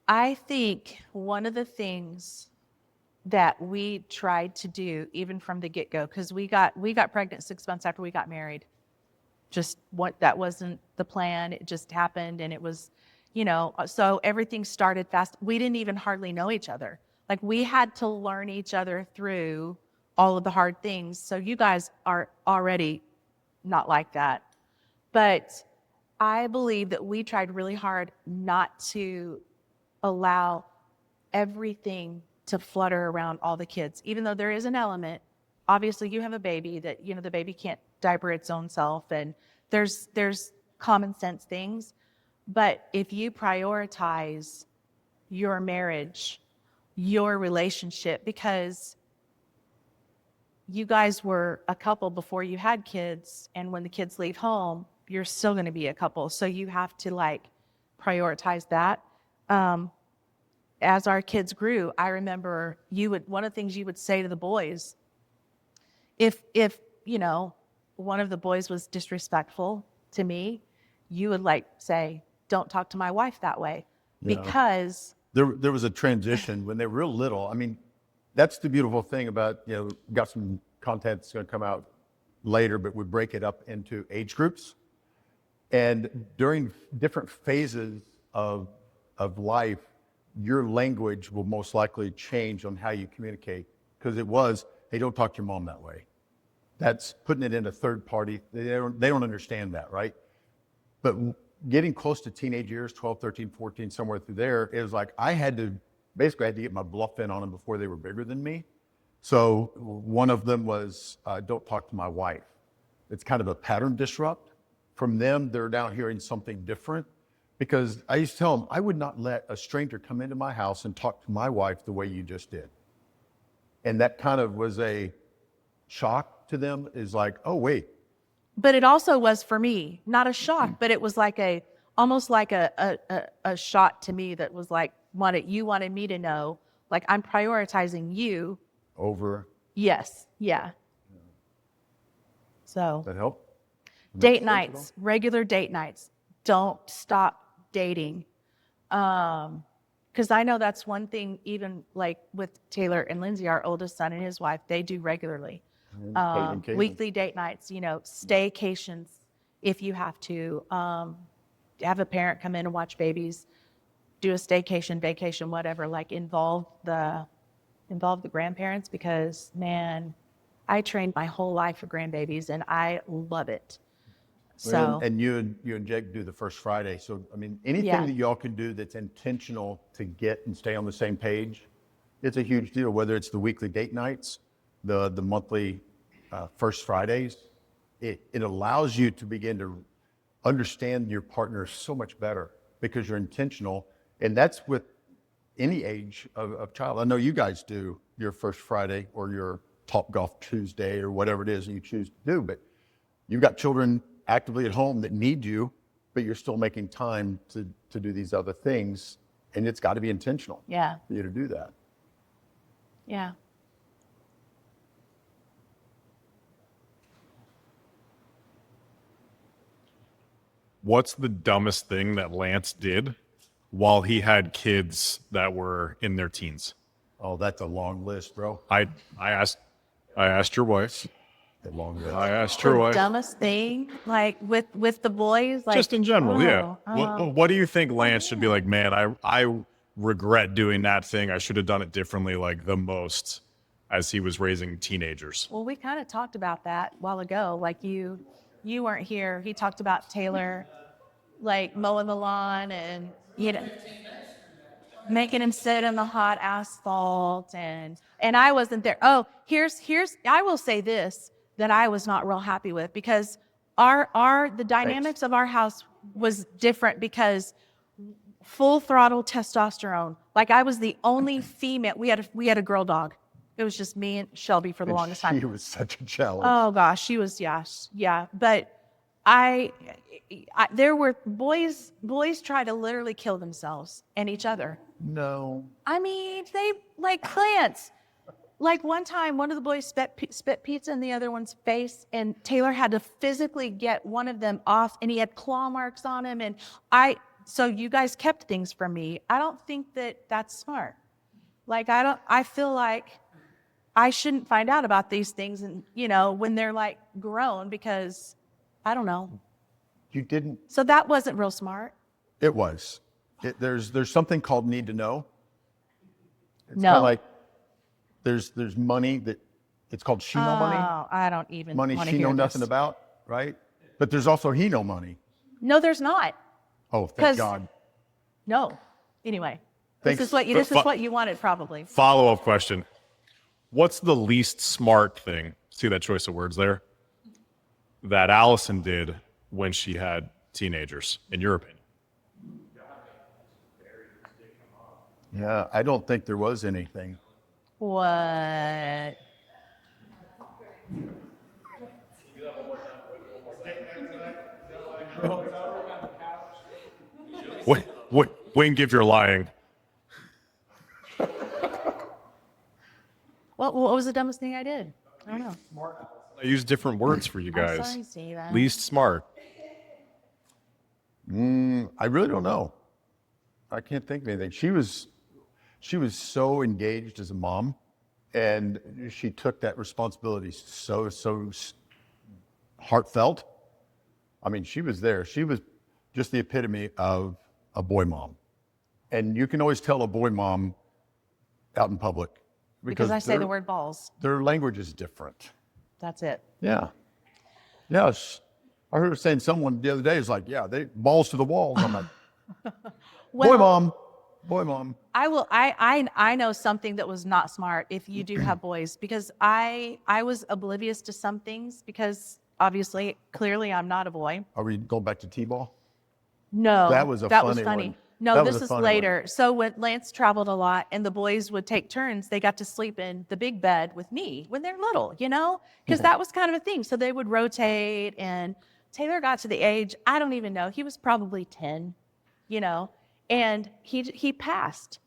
I think one of the things that we tried to do, even from the get-go, because we got pregnant 6 months after we got married. That wasn't the plan. It just happened, and it was, so everything started fast. We didn't even hardly know each other. Like, we had to learn each other through all of the hard things. So you guys are already not like that. But I believe that we tried really hard not to allow everything to flutter around all the kids, even though there is an element. Obviously, you have a baby that, the baby can't diaper its own self, and there's common sense things. But if you prioritize your marriage, your relationship, because you guys were a couple before you had kids, and when the kids leave home, you're still going to be a couple. So you have to prioritize that. As our kids grew, I remember one of the things you would say to the boys, if one of the boys was disrespectful to me, you would say, don't talk to my wife that way. Yeah. Because There was a transition when they were real little. I mean, that's the beautiful thing about, got some content that's going to come out later, but we break it up into age groups. And during different phases of life, your language will most likely change on how you communicate. Because it was, hey, don't talk to your mom that way. That's putting it in a third party. They don't understand that, right? But getting close to teenage years, 12, 13, 14, somewhere through there, it was like I had to get my bluff in on them before they were bigger than me. So one of them was, don't talk to my wife. It's kind of a pattern disrupt. From them, they're now hearing something different. Because I used to tell them, I would not let a stranger come into my house and talk to my wife the way you just did. And that kind of was a shock to them, is like, oh, wait. But it also was for me, not a shock, but it was almost like a shot to me that was you wanted me to know, I'm prioritizing you. Over. Yes. Yeah. So. That help? Date nights, regular date nights. Don't stop dating. Because I know that's one thing, even like with Taylor and Lindsay, our oldest son and his wife, they do regularly. Caitlin. Weekly date nights, staycations if you have to. Have a parent come in and watch babies, do a staycation, vacation, whatever, like involve the grandparents, because man, I trained my whole life for grandbabies and I love it. So And you and Jake do the first Friday. So, I mean, anything Yeah. that y'all can do that's intentional to get and stay on the same page, it's a huge deal, whether it's the weekly date nights, the monthly first Fridays. It allows you to begin to understand your partner so much better because you're intentional. And that's with any age of child. I know you guys do your first Friday or your Top Golf Tuesday or whatever it is that you choose to do, but you've got children actively at home that need you, but you're still making time to do these other things. And it's got to be intentional yeah, for you to do that. yeah. What's the dumbest thing that Lance did while he had kids that were in their teens? Oh, that's a long list, bro. I asked your wife. A long list. I asked her The wife. dumbest thing, like with the boys, like Just in general, yeah. oh. What do you think Lance should be like? Man, I regret doing that thing. I should have done it differently, like the most, as he was raising teenagers. Well, we kind of talked about that a while ago. Like you weren't here. He talked about Taylor, like mowing the lawn and making him sit in the hot asphalt, and I wasn't there. Oh, here's I will say this that I was not real happy with, because the dynamics of our house was different, because full throttle testosterone. Like I was the only female. We had a girl dog. It was just me and Shelby for the longest time. She was such a challenge. Oh gosh, she was, yeah. But there were boys try to literally kill themselves and each other. No. I mean, they like plants. Like one time, one of the boys spit pizza in the other one's face, and Taylor had to physically get one of them off, and he had claw marks on him. And so you guys kept things from me. I don't think that's smart. Like I feel like I shouldn't find out about these things, and when they're like grown, because I don't know. You didn't. So that wasn't real smart. It was. There's something called need to know. It's No. kind of like there's money that it's called she know money. Oh, I don't even Money want to she hear know this. nothing about, right? But there's also he know money. No, there's not. Oh, 'Cause- thank God. No. Anyway, Thanks. this is what you wanted, probably. Follow-up question. What's the least smart thing, see that choice of words there, that Allison did when she had teenagers, in your opinion? Yeah, I don't think there was anything. What? Wink if you're lying. What was the dumbest thing I did? I don't know. I use different words for you I'm guys. sorry, Steven. Least smart. I really don't know. I can't think of anything. She was so engaged as a mom, and she took that responsibility so heartfelt. I mean, she was there. She was just the epitome of a boy mom. And you can always tell a boy mom out in public Because I say the word balls. their language is different. That's it. Yeah. Yes. I heard her saying someone the other day is like, yeah, they balls to the walls. I'm like, boy mom. I know something that was not smart if you do have boys, because I was oblivious to some things, because obviously, clearly I'm not a boy. Are we going back to T-ball? No, That was a that was funny funny. one. No, That this was a is funny later. So when Lance traveled a lot and the boys would take turns, they got to sleep in the big bed with me when they're little, because that was kind of a thing. So they would rotate, and Taylor got to the age, I don't even know, he was probably 10, and he passed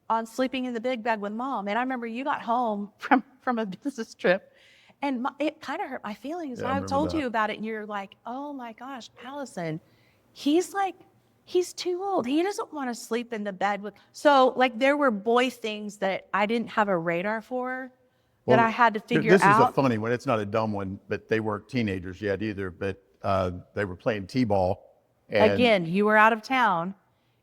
on sleeping in the big bed with mom. And I remember you got home from a business trip, and it kind of hurt my feelings. Yeah, I I remember told that. you about it, and you're like, oh my gosh, Allison, he's he's too old. He doesn't want to sleep in the bed with. So like there were boy things that I didn't have a radar for that Well, I had to figure this out. is a funny one. It's not a dumb one, but they weren't teenagers yet either. But they were playing t-ball. And, Again, you were out of town.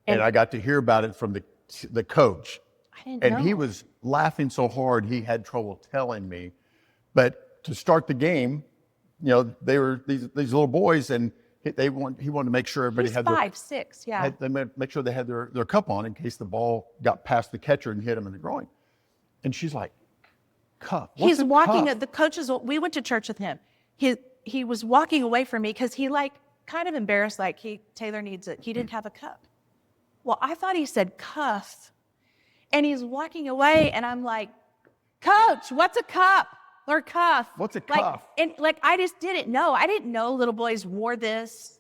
and I got to hear about it from the coach. I didn't And know. he was laughing so hard he had trouble telling me. But to start the game, you know, they were these little boys, and he wanted to make sure everybody He's had 5, 6, yeah. they make sure they had their cup on in case the ball got past the catcher and hit him in the groin. And she's like, cup? What's He's a walking cup? at the coaches. We went to church with him. He was walking away from me because he like kind of embarrassed, like Taylor needs it. He didn't have a cup. Well, I thought he said cuff. And he's walking away, and I'm like, Coach, what's a cup or cuff? What's a Like, cuff? and like, I just didn't know. I didn't know little boys wore this.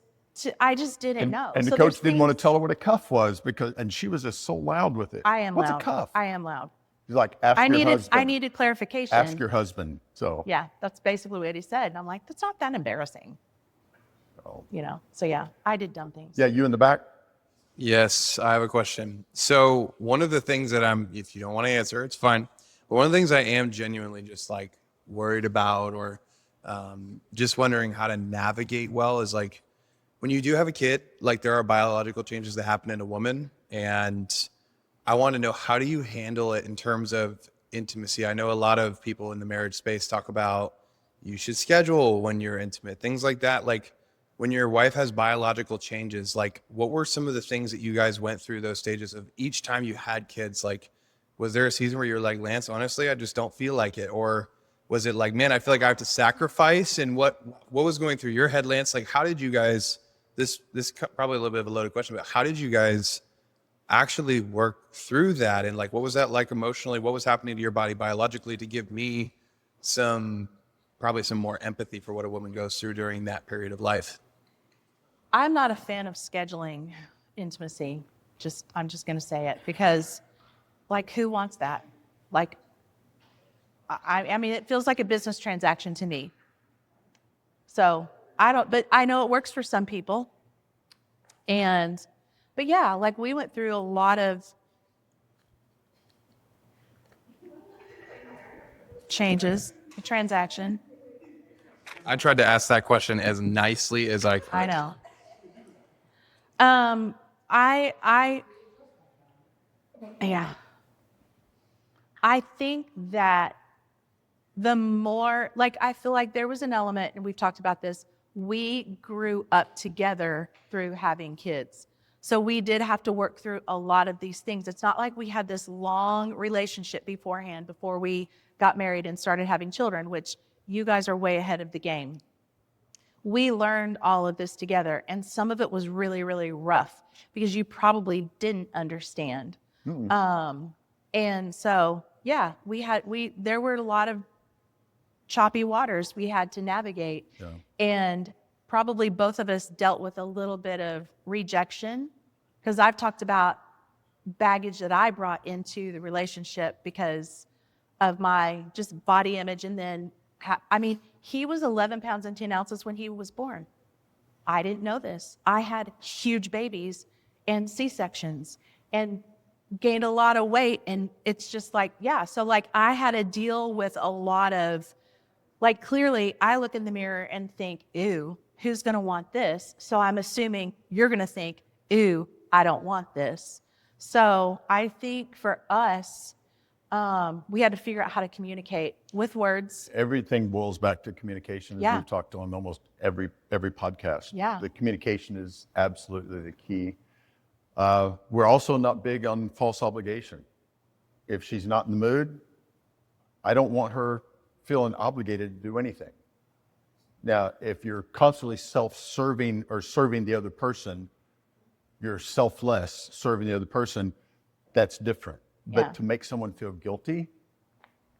I just didn't know. And So the there's coach didn't want to things- tell her what a cuff was and she was just so loud with it. I am What's loud. a cuff? I am loud. He's like, ask I your needed husband. clarification. Ask your husband. So Yeah, that's basically what he said. And I'm like, that's not that embarrassing. Oh. You know, so yeah, I did dumb things. yeah, you in the back. Yes, I have a question. So one of the things that if you don't want to answer, it's fine. But one of the things I am genuinely just like worried about or just wondering how to navigate well is like when you do have a kid, like there are biological changes that happen in a woman. And I want to know, how do you handle it in terms of intimacy? I know a lot of people in the marriage space talk about you should schedule when you're intimate, things like that. Like, when your wife has biological changes, like what were some of the things that you guys went through those stages of each time you had kids? Like, was there a season where you're like, Lance, honestly, I just don't feel like it? Or was it like, man, I feel like I have to sacrifice? And what was going through your head, Lance? Like, how did you guys, this probably a little bit of a loaded question, but how did you guys actually work through that? And like, what was that like emotionally? What was happening to your body biologically to give me probably some more empathy for what a woman goes through during that period of life? I'm not a fan of scheduling intimacy. I'm just going to say it because, like, who wants that? Like, I mean, it feels like a business transaction to me. So but I know it works for some people. But yeah, like we went through a lot of changes, a transaction. I tried to ask that question as nicely as I could. I know. I think that the more, like, I feel like there was an element, and we've talked about this, we grew up together through having kids. So we did have to work through a lot of these things. It's not like we had this long relationship beforehand before we got married and started having children, which you guys are way ahead of the game. We learned all of this together, and some of it was really, really rough because you probably didn't understand. And so, yeah, there were a lot of choppy waters we had to navigate. Yeah. And probably both of us dealt with a little bit of rejection because I've talked about baggage that I brought into the relationship because of my just body image. And then, he was 11 pounds and 10 ounces when he was born. I didn't know this. I had huge babies and C-sections and gained a lot of weight. And it's just like, yeah. So like I had to deal with a lot of, like, clearly I look in the mirror and think, ew, who's going to want this? So I'm assuming you're going to think, ew, I don't want this. So I think for us, we had to figure out how to communicate with words. Everything boils back to communication, as Yeah. we've talked on almost every podcast. Yeah. The communication is absolutely the key. We're also not big on false obligation. If she's not in the mood, I don't want her feeling obligated to do anything. Now, if you're constantly self-serving or serving the other person, you're selfless, serving the other person, that's different. Yeah. But to make someone feel guilty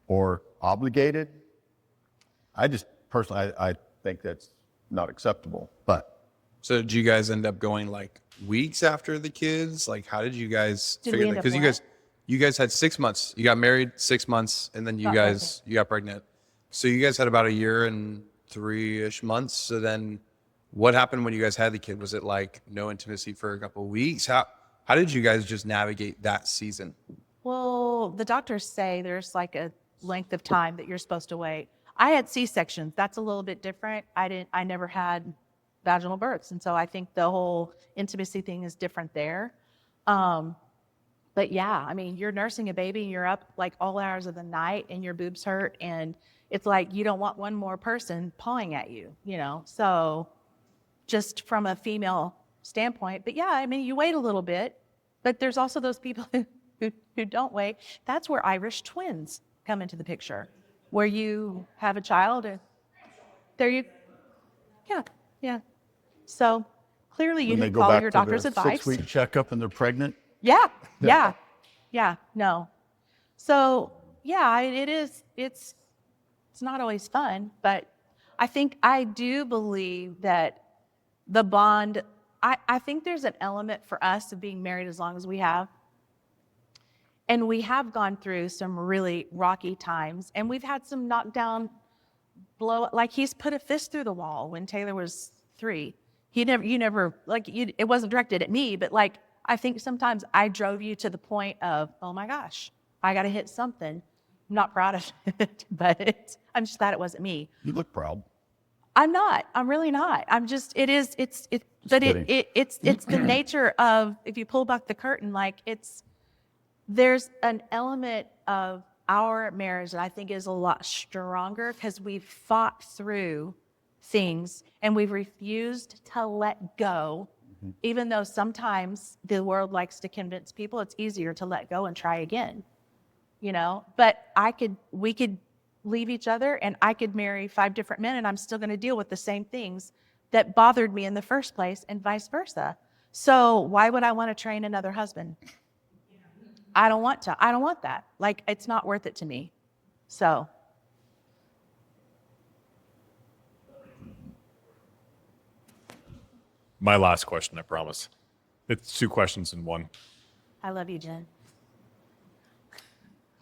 or obligated, I just personally, I think that's not acceptable. But So did you guys end up going like weeks after the kids? Like, how did you guys Did we figure end that? up Because what? you guys had 6 months. You got married 6 months, and then you got pregnant. So you guys had about a year and 3-ish months. So then what happened when you guys had the kid? Was it like no intimacy for a couple of weeks? How did you guys just navigate that season? Well, the doctors say there's like a length of time that you're supposed to wait. I had C-sections. That's a little bit different. I never had vaginal births. And so I think the whole intimacy thing is different there. But yeah, I mean, you're nursing a baby and you're up like all hours of the night and your boobs hurt. And it's like, you don't want one more person pawing at you, you know? So just from a female standpoint, but yeah, I mean, you wait a little bit, but there's also those people who don't wait. That's where Irish twins come into the picture, where you have a child and there you, yeah. So clearly you When they didn't go follow back your to doctor's the advice. 6-week checkup and they're pregnant. Yeah, no. So yeah, it's not always fun, but I do believe that the bond, I think there's an element for us of being married as long as we have. And we have gone through some really rocky times, and we've had some knockdown blow, like he's put a fist through the wall when Taylor was 3. It wasn't directed at me, but like, I think sometimes I drove you to the point of, oh my gosh, I got to hit something. I'm not proud of it, but I'm just glad it wasn't me. You look proud. I'm not. I'm really not. I'm just. It's the nature of, if you pull back the curtain, like there's an element of our marriage that I think is a lot stronger because we've fought through things and we've refused to let go, even though sometimes the world likes to convince people it's easier to let go and try again, you know. But we could leave each other and I could marry 5 different men and I'm still going to deal with the same things that bothered me in the first place and vice versa. So why would I want to train another husband? I don't want that. Like, it's not worth it to me. So. My last question, I promise. It's 2 questions in one. I love you, Jen.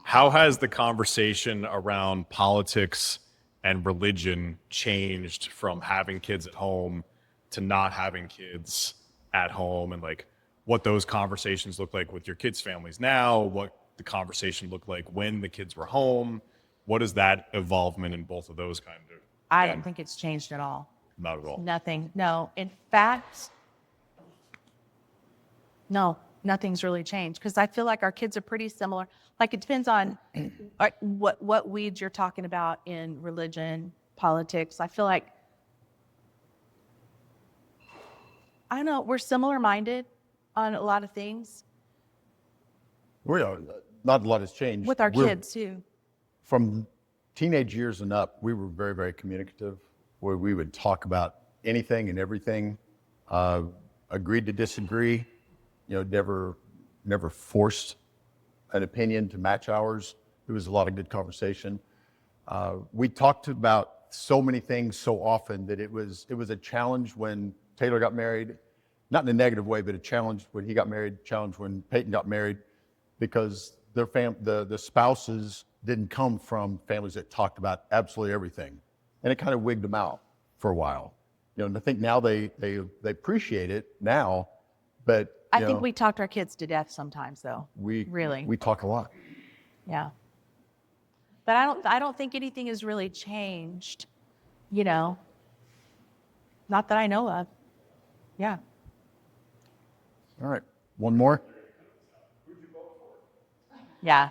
How has the conversation around politics and religion changed from having kids at home to not having kids at home, and like what those conversations look like with your kids' families now, what the conversation looked like when the kids were home? What is that involvement in both of those kind of? I don't think it's changed at all. Not at all. Nothing. No. In fact, no, nothing's really changed because I feel like our kids are pretty similar. Like, it depends on what weeds you're talking about in religion, politics. I feel like, I don't know, we're similar minded on a lot of things We are. Not a lot has changed. with our kids too. From teenage years and up, we were very, very communicative, where we would talk about anything and everything, agreed to disagree, you know, never forced an opinion to match ours. It was a lot of good conversation. We talked about so many things so often that it was a challenge when Taylor got married, not in a negative way, but a challenge when he got married, challenge when Peyton got married, because the spouses didn't come from families that talked about absolutely everything, and it kind of wigged them out for a while. You know, and I think now they appreciate it now, but I think we talked our kids to death sometimes, though. we really, talk a lot. yeah. But I don't think anything has really changed, you know. Not that I know of. Yeah. All right, one more. Yeah.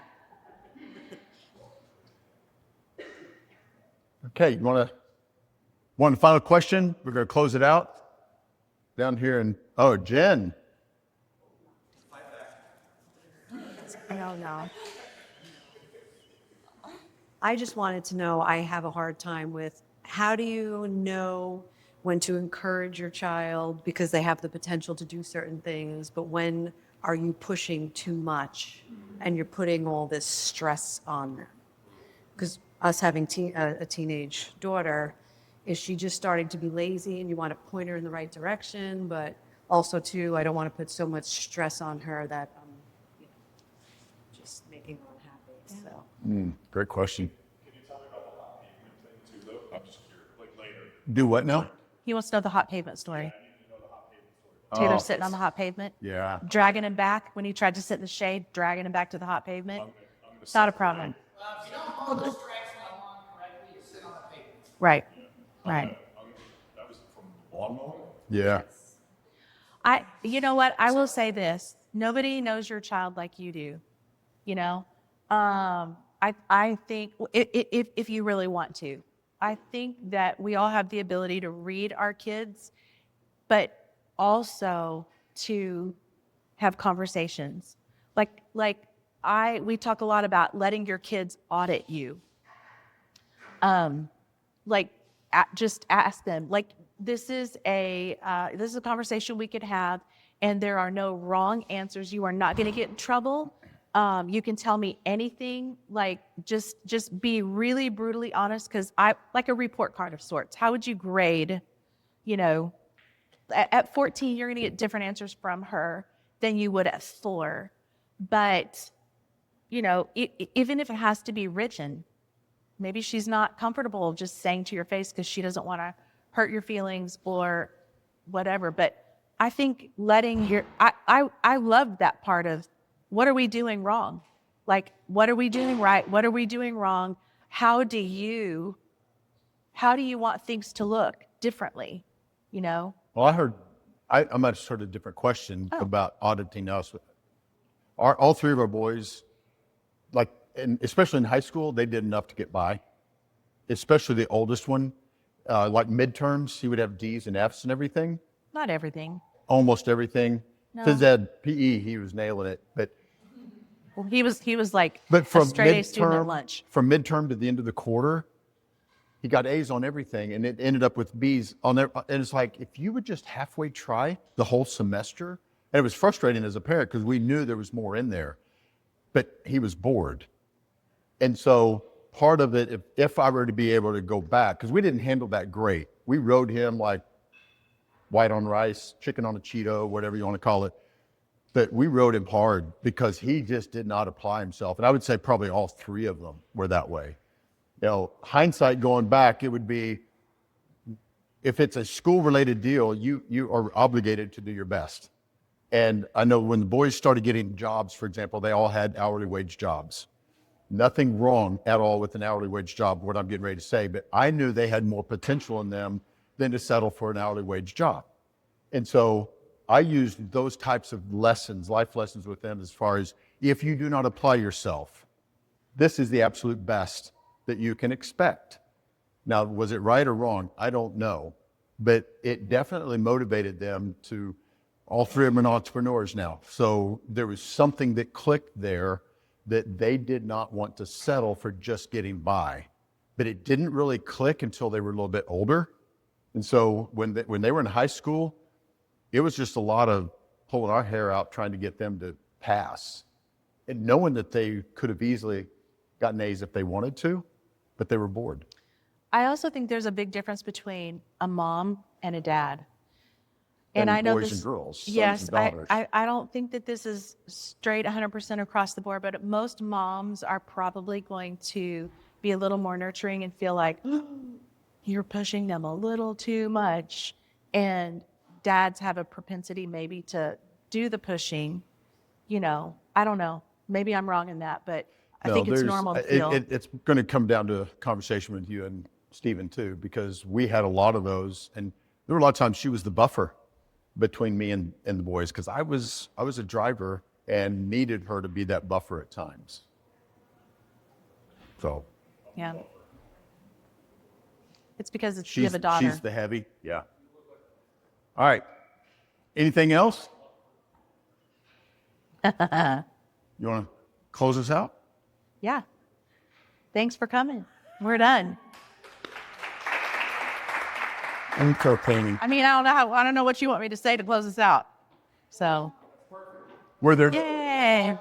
Okay, you want one final question? We're going to close it out down here. And Jen. No. I just wanted to know, I have a hard time with, how do you know when to encourage your child because they have the potential to do certain things, but when are you pushing too much and you're putting all this stress on them? Because us having a teenage daughter, is she just starting to be lazy and you want to point her in the right direction? But also, too, I don't want to put so much stress on her that I'm just making her unhappy. So. Great question. Can you tell me about the hot pavement thing too, though? I'm just curious, like later. Do what now? He wants to know the hot pavement story. Taylor Oh. sitting on the hot pavement, Yeah. dragging him back when he tried to sit in the shade, dragging him back to the hot pavement. It's not a problem. Right. Right. Yeah. You know what? I will say this. Nobody knows your child like you do. You know, I think if you really want to, I think that we all have the ability to read our kids, but also to have conversations. We talk a lot about letting your kids audit you. Just ask them. This is a conversation we could have, and there are no wrong answers. You are not going to get in trouble. You can tell me anything. Just be really brutally honest, because like a report card of sorts. How would you grade? You know, at 14, you're going to get different answers from her than you would at 4. But you know, even if it has to be written, maybe she's not comfortable just saying to your face because she doesn't want to hurt your feelings or whatever. But I think I love that part of, what are we doing wrong? What are we doing right? What are we doing wrong? How do you want things to look differently? You know? Well, I might have heard a different question about auditing us. All 3 of our boys, and especially in high school, they did enough to get by. Especially the oldest one, like midterms, he would have D's and F's and everything. Not everything. Almost everything. No. Phys ed, PE, he was nailing it. Well, he was like But a from straight A student at lunch. from midterm to the end of the quarter, he got A's on everything, and it ended up with B's on there. And it's like, if you would just halfway try the whole semester, and it was frustrating as a parent because we knew there was more in there, but he was bored. And so part of it, if I were to be able to go back, because we didn't handle that great. We rode him like white on rice, chicken on a Cheeto, whatever you want to call it. But we rode him hard because he just did not apply himself. And I would say probably all 3 of them were that way. You know, hindsight going back, it would be, if it's a school-related deal, you are obligated to do your best. And I know when the boys started getting jobs, for example, they all had hourly wage jobs. Nothing wrong at all with an hourly wage job, what I'm getting ready to say, but I knew they had more potential in them than to settle for an hourly wage job. And so I used those types of lessons, life lessons with them, as far as, if you do not apply yourself, this is the absolute best that you can expect. Now, was it right or wrong? I don't know, but it definitely motivated them to, all 3 of them are entrepreneurs now. So there was something that clicked there, that they did not want to settle for just getting by. But it didn't really click until they were a little bit older. And so when they were in high school, it was just a lot of pulling our hair out trying to get them to pass, and knowing that they could have easily gotten A's if they wanted to, but they were bored. I also think there's a big difference between a mom and a dad. And I know boys this, and girls, sons yes, and daughters. I don't think that this is straight 100% across the board, but most moms are probably going to be a little more nurturing and feel like, you're pushing them a little too much. And dads have a propensity maybe to do the pushing. You know, I don't know. Maybe I'm wrong in that, but I think it's normal to feel. It's going to come down to a conversation with you and Stephen too, because we had a lot of those, and there were a lot of times she was the buffer between me and the boys, because I was a driver and needed her to be that buffer at times. So Yeah. It's because you have a daughter. She's the heavy. Yeah. All right. Anything else? You want to close us out? Yeah. Thanks for coming. We're done. I'm co-painting. I mean, I don't know what you want me to say to close us out. So. Were there Yay.